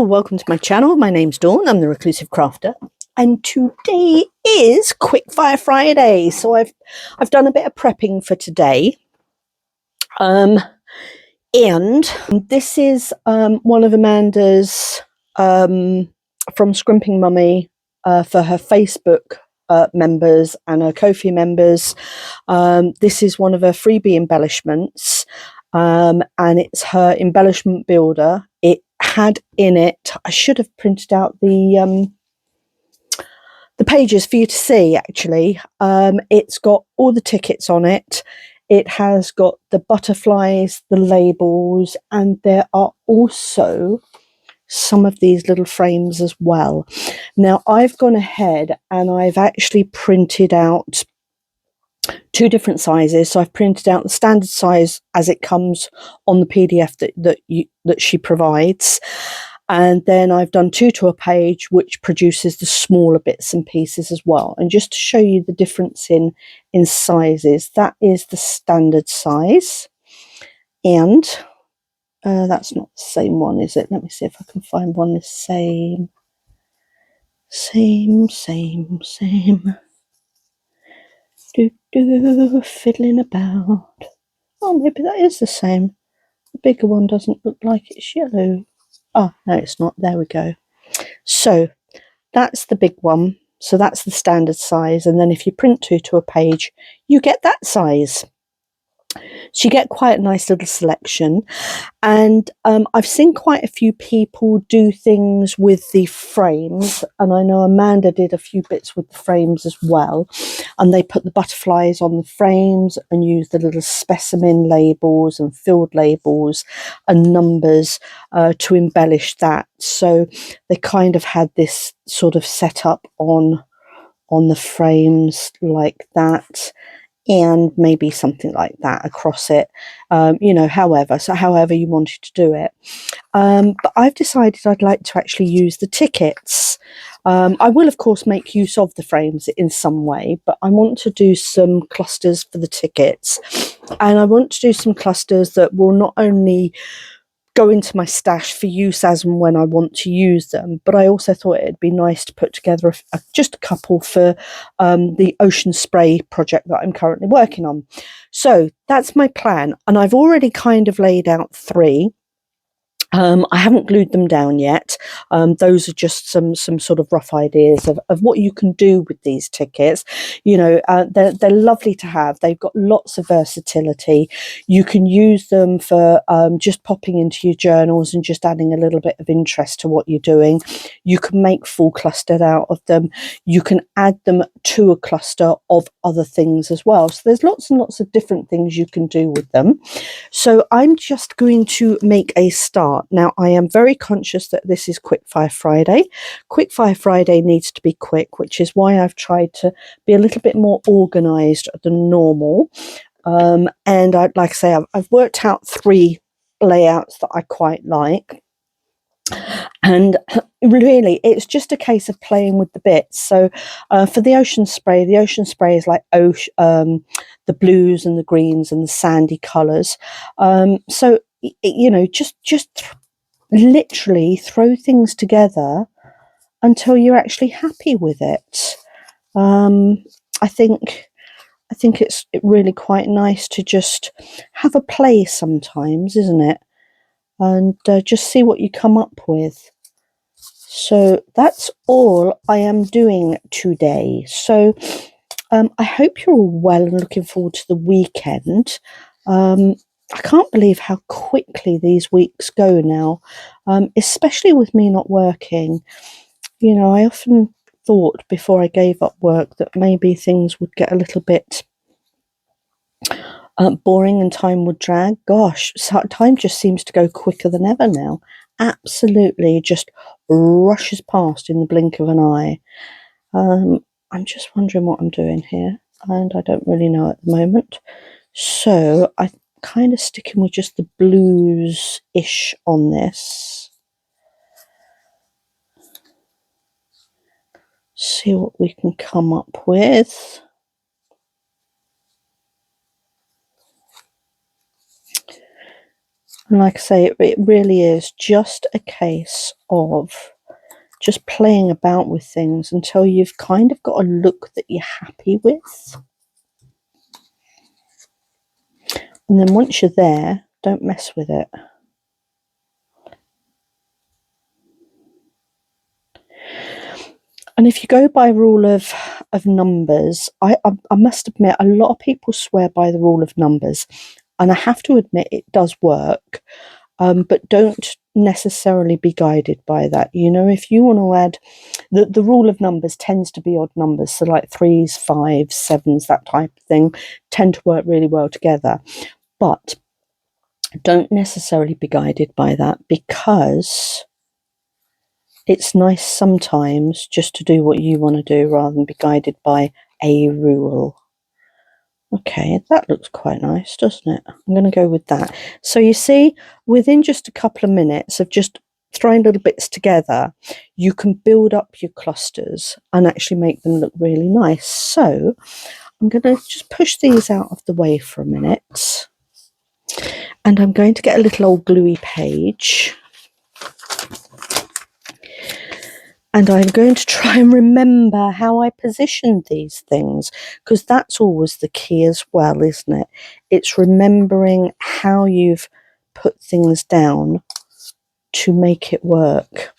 welcome to my channel. My name's Dawn, I'm the Reclusive Crafter, and today is Quickfire Friday. So I've done a bit of prepping for today. And this is one of Amanda's from Scrimping Mummy for her Facebook members and her Ko-fi members. This is one of her freebie embellishments, and it's her embellishment builder. It had in it, I should have printed out the pages for you to see. Actually, it's got all the tickets on it. It has got the butterflies, the labels, and there are also some of these little frames as well. Now I've gone ahead and I've actually printed out two different sizes. So I've printed out the standard size as it comes on the PDF that she provides, and then I've done 2 to a page, which produces the smaller bits and pieces as well. And just to show you the difference in sizes, that is the standard size, and that's not the same one, is it? Let me see if I can find one the same. Fiddling about. Oh, maybe that is the same. The bigger one doesn't look like it's yellow. Oh, no, it's not. There we go. So that's the big one. So that's the standard size. And then if you print 2 to a page, you get that size. So you get quite a nice little selection. And I've seen quite a few people do things with the frames, and I know Amanda did a few bits with the frames as well, and they put the butterflies on the frames and use the little specimen labels and filled labels and numbers to embellish that. So they kind of had this sort of setup on the frames like that, and maybe something like that across it, you know, however you wanted to do it. But I've decided I'd like to actually use the tickets. I will, of course, make use of the frames in some way, but I want to do some clusters for the tickets. And I want to do some clusters that will not only go into my stash for use as and when I want to use them, but I also thought it'd be nice to put together just a couple for the ocean spray project that I'm currently working on. So that's my plan, and I've already kind of laid out 3. I haven't glued them down yet. Those are just some sort of rough ideas of what you can do with these tickets. You know, they're lovely to have. They've got lots of versatility. You can use them for just popping into your journals and just adding a little bit of interest to what you're doing. You can make full clustered out of them. You can add them to a cluster of other things as well. So there's lots and lots of different things you can do with them. So I'm just going to make a start. Now, I am very conscious that this is Quickfire Friday. Quickfire Friday needs to be quick, which is why I've tried to be a little bit more organised than normal. And like I say, I've worked out 3 layouts that I quite like. And really, it's just a case of playing with the bits. So for the ocean spray is like the blues and the greens and the sandy colours. So, you know, just literally throw things together until you're actually happy with it. I think it's really quite nice to just have a play sometimes, isn't it? And just see what you come up with. So that's all I am doing today. So I hope you're all well and looking forward to the weekend. I can't believe how quickly these weeks go now, especially with me not working. You know, I often thought before I gave up work that maybe things would get a little bit boring and time would drag. Gosh, time just seems to go quicker than ever now. Absolutely just rushes past in the blink of an eye. I'm just wondering what I'm doing here, and I don't really know at the moment. So I'm kind of sticking with just the blues-ish on this. See what we can come up with. And like I say, it really is just a case of just playing about with things until you've kind of got a look that you're happy with. And then once you're there, don't mess with it. And if you go by rule of numbers, I must admit, a lot of people swear by the rule of numbers. And I have to admit it does work. But don't necessarily be guided by that. You know, if you want to add, the rule of numbers tends to be odd numbers. So like 3s, 5s, 7s, that type of thing tend to work really well together. But don't necessarily be guided by that, because it's nice sometimes just to do what you want to do rather than be guided by a rule. Okay, that looks quite nice, doesn't it? I'm going to go with that. So you see, within just a couple of minutes of just throwing little bits together, you can build up your clusters and actually make them look really nice. So I'm going to just push these out of the way for a minute. And I'm going to get a little old gluey page. And I'm going to try and remember how I positioned these things, because that's always the key as well, isn't it? It's remembering how you've put things down to make it work.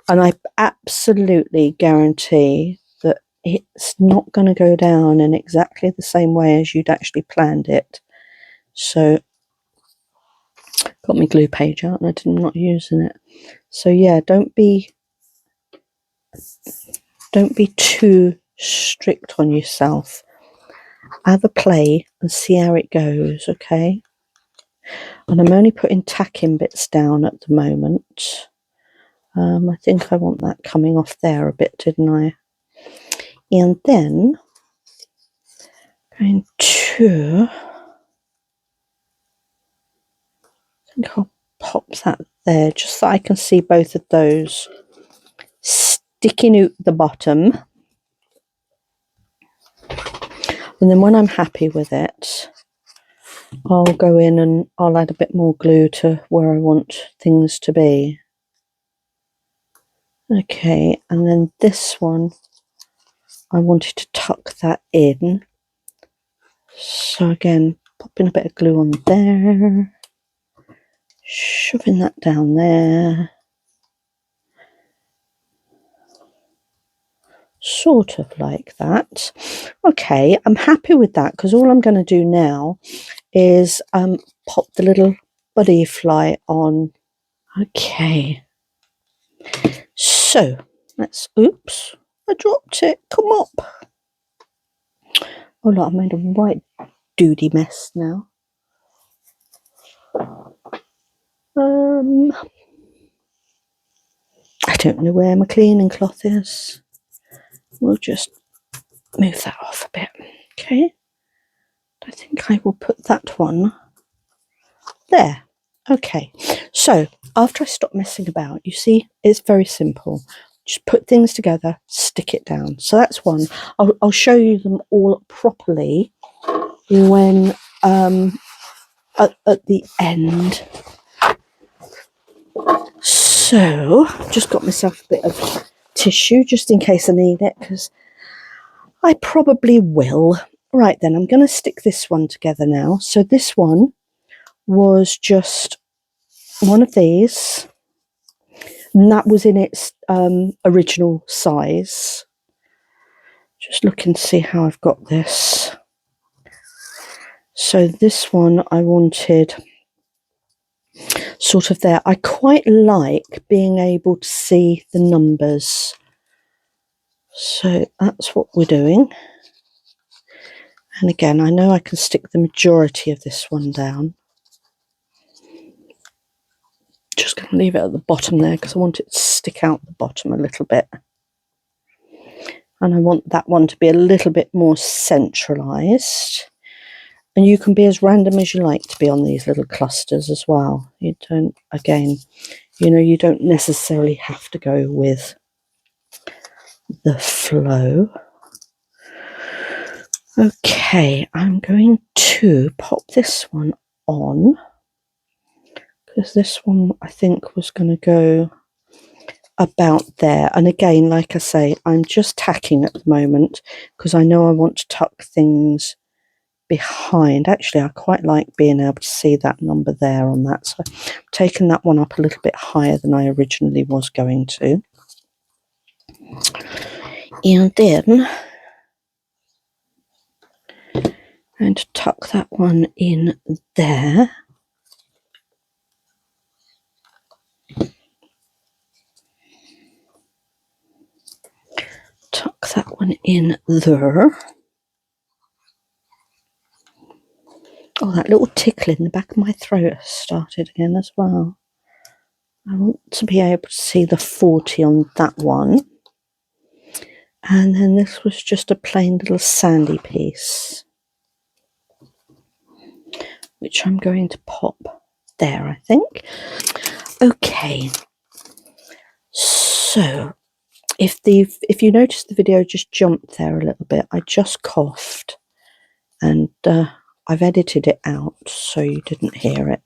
And I absolutely guarantee that it's not going to go down in exactly the same way as you'd actually planned it. So, got my glue page out and I'm not using it. So yeah, don't be too strict on yourself. Have a play and see how it goes, okay? And I'm only putting tacking bits down at the moment. I think I want that coming off there a bit, didn't I? And then going to, I think I'll pop that there just so I can see both of those sticking out the bottom. And then when I'm happy with it, I'll go in and I'll add a bit more glue to where I want things to be. Okay, and then this one, I wanted to tuck that in. So again, popping a bit of glue on there, shoving that down there. Sort of like that. Okay, I'm happy with that, because all I'm going to do now is pop the little buddy fly on. Okay, so let's, oops, I dropped it, come up. Oh look, I made a right doody mess now. I don't know where my cleaning cloth is. We'll just move that off a bit. Okay, I think I will put that one there. Okay, so after I stop messing about, you see, it's very simple. Just put things together, stick it down. So that's one. I'll show you them all properly when at the end. So just got myself a bit of tissue just in case I need it, because I probably will. Right then, I'm going to stick this one together now. So this one was just one of these, and that was in its original size. Just looking to see how I've got this. So this one I wanted sort of there. I quite like being able to see the numbers. So that's what we're doing. And again, I know I can stick the majority of this one down. Just going to leave it at the bottom there because I want it to stick out the bottom a little bit. And I want that one to be a little bit more centralised. And you can be as random as you like to be on these little clusters as well. You don't, again, you know, you don't necessarily have to go with the flow. Okay, I'm going to pop this one on, because this one I think was going to go about there. And again, like I say, I'm just tacking at the moment because I know I want to tuck things behind. Actually, I quite like being able to see that number there on that, so I've taken that one up a little bit higher than I originally was going to. And then I'm going to tuck that one in there. Tuck that one in there. Oh, that little tickle in the back of my throat has started again as well. I want to be able to see the 40 on that one. And then this was just a plain little sandy piece, which I'm going to pop there, I think. Okay, so if you notice the video just jumped there a little bit, I just coughed, and I've edited it out so you didn't hear it,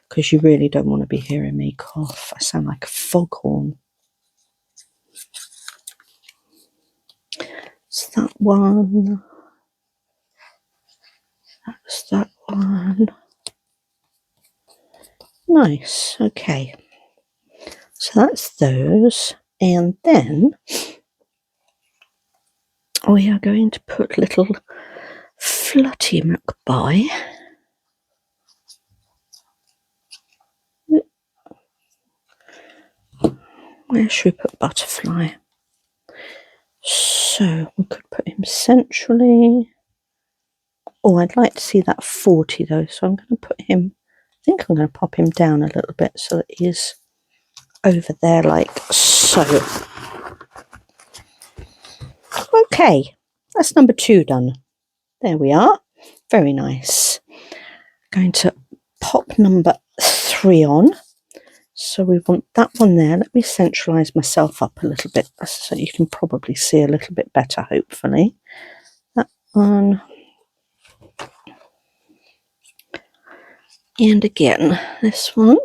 because you really don't want to be hearing me cough. I sound like a foghorn. It's that one. That's that one. Nice. Okay. So that's those. And then we are going to put little Flutty McBoy. Where should we put Butterfly? So we could put him centrally. Oh, I'd like to see that 40 though, so I'm going to put him, I think I'm going to pop him down a little bit so that he's over there like so. Okay, that's number 2 done. There we are. Very nice. Going to pop number 3 on. So we want that one there. Let me centralise myself up a little bit so you can probably see a little bit better, hopefully. That one. And again, this one.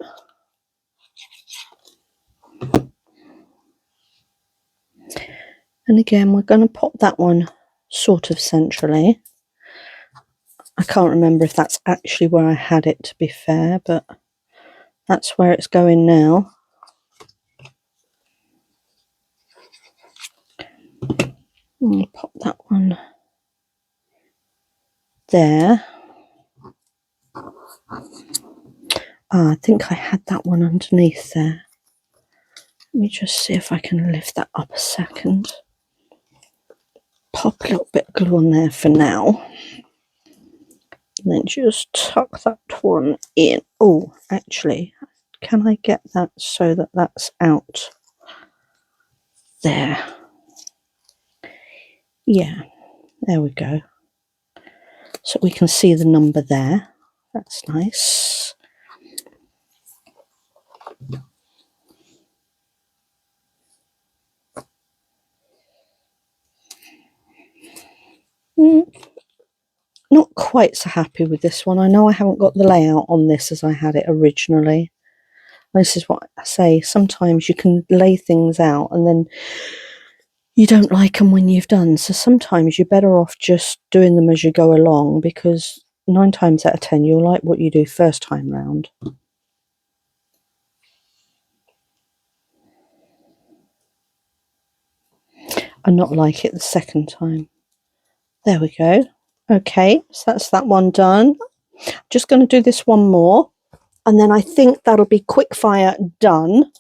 And again, we're going to pop that one sort of centrally. I can't remember if that's actually where I had it, to be fair, but that's where it's going now. I'll pop that one there. I think I had that one underneath there. Let me just see if I can lift that up a second. Pop a little bit of glue on there for now. And then just tuck that one in. Oh, actually, can I get that so that that's out there? Yeah, there we go. So we can see the number there. That's nice. Not quite so happy with this one. I know I haven't got the layout on this as I had it originally. This is what I say. Sometimes you can lay things out and then you don't like them when you've done. So sometimes you're better off just doing them as you go along, because 9 times out of 10 you'll like what you do first time round. And not like it the second time. There we go. Okay, so that's that one done. Just going to do this one more, and then I think that'll be Quickfire done.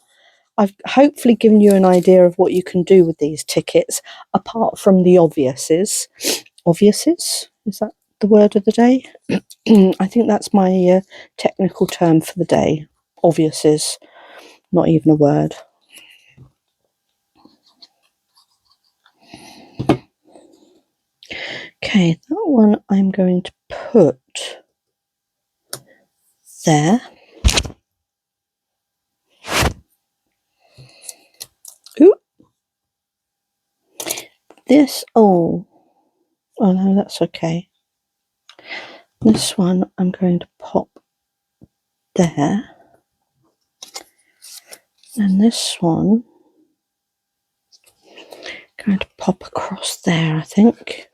I've hopefully given you an idea of what you can do with these tickets, apart from the obviouses. Obviouses? Is that the word of the day? I think that's my technical term for the day. Obviouses. Not even a word. Okay, that one I'm going to put there. Ooh. This, oh no, that's okay. This one I'm going to pop there. And this one, going to pop across there, I think.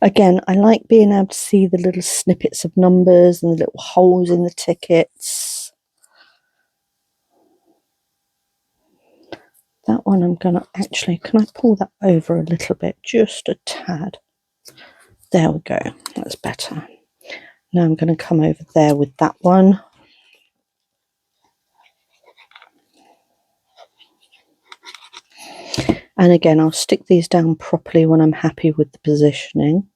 Again, I like being able to see the little snippets of numbers and the little holes in the tickets. That one I'm going to actually, can I pull that over a little bit? Just a tad. There we go. That's better. Now I'm going to come over there with that one. And again, I'll stick these down properly when I'm happy with the positioning.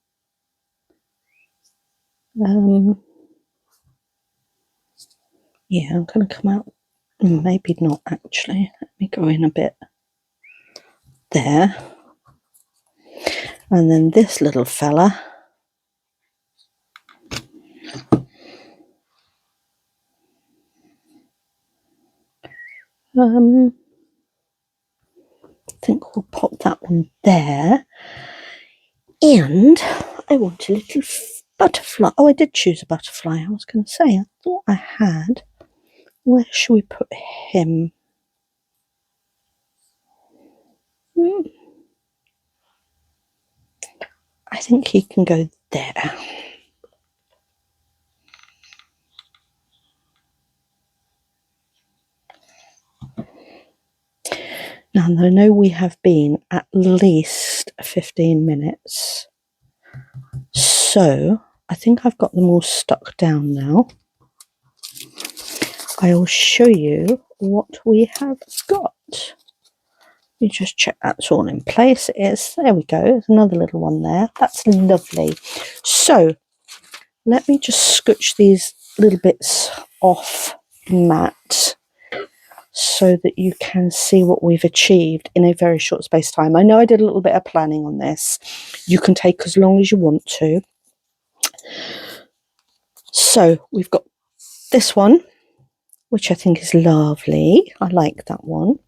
Yeah, I'm going to come out. Maybe not actually. Let me go in a bit. There. And then this little fella. I think we'll pop that one there. And I want a little butterfly. Oh, I did choose a butterfly. I was going to say, I thought I had. Where should we put him? I think he can go there. Now, I know we have been at least 15 minutes. So, I think I've got them all stuck down now. I will show you what we have got. You just check that's all in place. It is. There we go. There's another little one there. That's lovely. So, let me just scooch these little bits off the mat so that you can see what we've achieved in a very short space of time. I know I did a little bit of planning on this. You can take as long as you want to. So we've got this one, which I think is lovely. I like that one.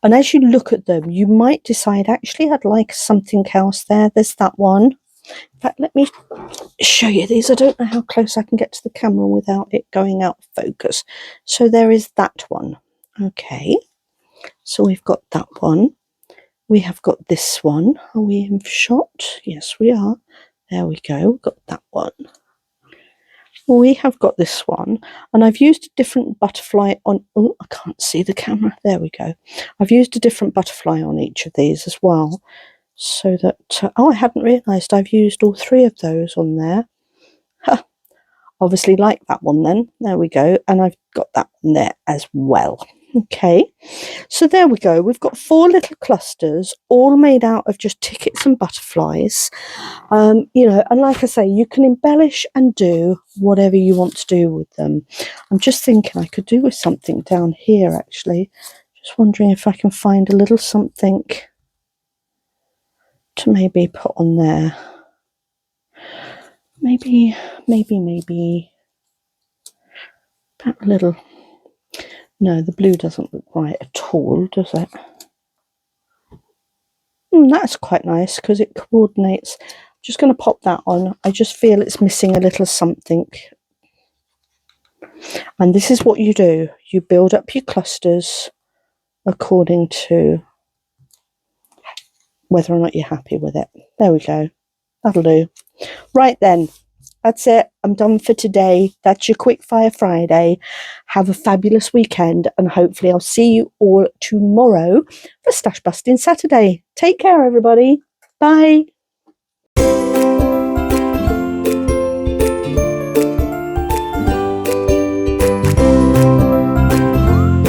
And as you look at them, you might decide, actually, I'd like something else there. There's that one. In fact, let me show you these. I don't know how close I can get to the camera without it going out of focus. So there is that one. Okay. So we've got that one. We have got this one. Are we in shot? Yes, we are. There we go. We've got that one. We have got this one, and I've used a different butterfly on. Oh, I can't see the camera. There we go. I've used a different butterfly on each of these as well, so that oh, I hadn't realised I've used all three of those on there. Huh. Obviously, like that one. Then there we go, and I've got that one there as well. Okay, so there we go. We've got 4 little clusters, all made out of just tickets and butterflies. You know, and like I say, you can embellish and do whatever you want to do with them. I'm just thinking I could do with something down here, actually. Just wondering if I can find a little something to maybe put on there. Maybe that little. No, the blue doesn't look right at all, does it? That's quite nice because it coordinates. I'm just going to pop that on. I just feel it's missing a little something. And this is what you do. You build up your clusters according to whether or not you're happy with it. There we go. That'll do. Right then. That's it. I'm done for today. That's your Quickfire Friday. Have a fabulous weekend, and hopefully I'll see you all tomorrow for Stash Busting Saturday. Take care, everybody. Bye.